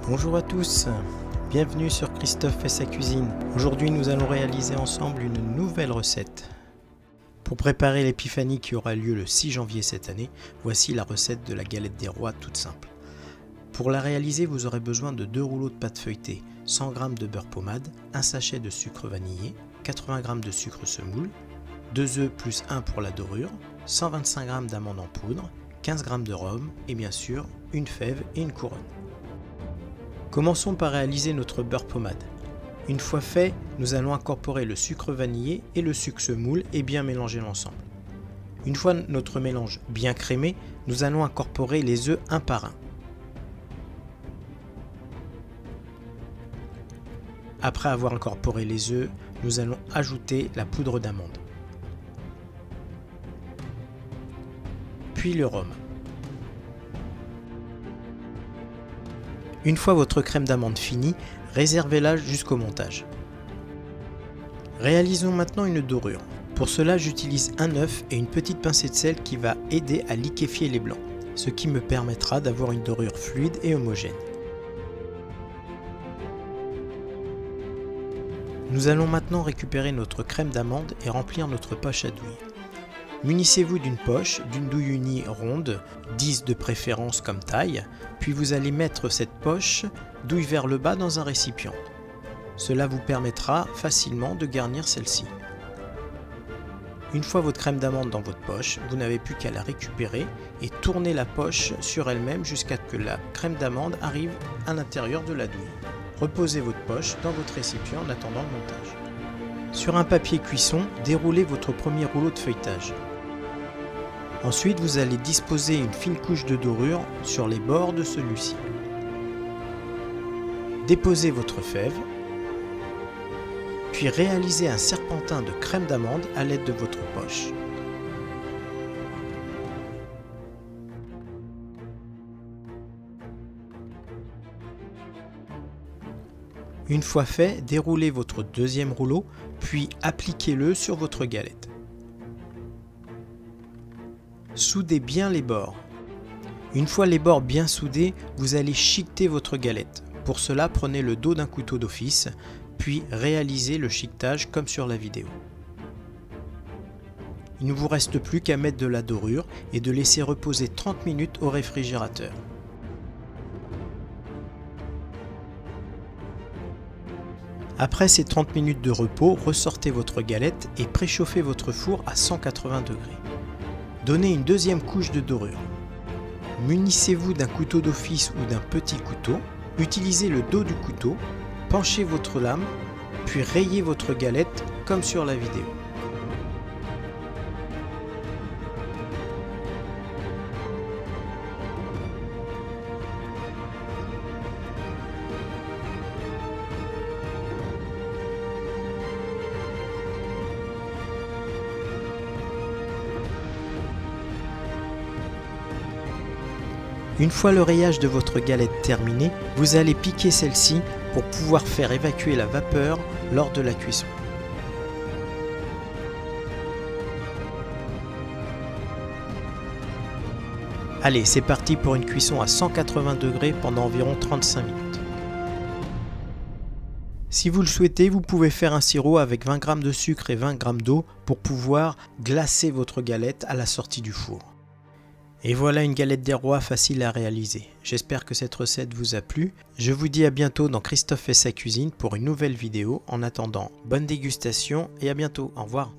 Bonjour à tous, bienvenue sur Christophe et sa cuisine. Aujourd'hui nous allons réaliser ensemble une nouvelle recette. Pour préparer l'épiphanie qui aura lieu le 6 janvier cette année, voici la recette de la galette des rois toute simple. Pour la réaliser, vous aurez besoin de 2 rouleaux de pâte feuilletée, 100 g de beurre pommade, un sachet de sucre vanillé, 80 g de sucre semoule, 2 œufs plus 1 pour la dorure, 125 g d'amandes en poudre, 15 g de rhum et bien sûr une fève et une couronne. Commençons par réaliser notre beurre pommade. Une fois fait, nous allons incorporer le sucre vanillé et le sucre semoule et bien mélanger l'ensemble. Une fois notre mélange bien crémé, nous allons incorporer les œufs un par un. Après avoir incorporé les œufs, nous allons ajouter la poudre d'amande, puis le rhum. Une fois votre crème d'amande finie, réservez-la jusqu'au montage. Réalisons maintenant une dorure. Pour cela, j'utilise un œuf et une petite pincée de sel qui va aider à liquéfier les blancs, ce qui me permettra d'avoir une dorure fluide et homogène. Nous allons maintenant récupérer notre crème d'amande et remplir notre poche à douille. Munissez-vous d'une poche, d'une douille unie ronde, 10 de préférence comme taille, puis vous allez mettre cette poche douille vers le bas dans un récipient. Cela vous permettra facilement de garnir celle-ci. Une fois votre crème d'amande dans votre poche, vous n'avez plus qu'à la récupérer et tourner la poche sur elle-même jusqu'à ce que la crème d'amande arrive à l'intérieur de la douille. Reposez votre poche dans votre récipient en attendant le montage. Sur un papier cuisson, déroulez votre premier rouleau de feuilletage. Ensuite, vous allez disposer une fine couche de dorure sur les bords de celui-ci. Déposez votre fève, puis réalisez un serpentin de crème d'amande à l'aide de votre poche. Une fois fait, déroulez votre deuxième rouleau, puis appliquez-le sur votre galette. Soudez bien les bords. Une fois les bords bien soudés, vous allez chiqueter votre galette. Pour cela, prenez le dos d'un couteau d'office, puis réalisez le chiquetage comme sur la vidéo. Il ne vous reste plus qu'à mettre de la dorure et de laisser reposer 30 minutes au réfrigérateur. Après ces 30 minutes de repos, ressortez votre galette et préchauffez votre four à 180 degrés. Donnez une deuxième couche de dorure. Munissez-vous d'un couteau d'office ou d'un petit couteau. Utilisez le dos du couteau, penchez votre lame, puis rayez votre galette comme sur la vidéo. Une fois le rayage de votre galette terminé, vous allez piquer celle-ci pour pouvoir faire évacuer la vapeur lors de la cuisson. Allez, c'est parti pour une cuisson à 180 degrés pendant environ 35 minutes. Si vous le souhaitez, vous pouvez faire un sirop avec 20 g de sucre et 20 g d'eau pour pouvoir glacer votre galette à la sortie du four. Et voilà une galette des rois facile à réaliser. J'espère que cette recette vous a plu. Je vous dis à bientôt dans Christophe et sa cuisine pour une nouvelle vidéo. En attendant, bonne dégustation et à bientôt. Au revoir.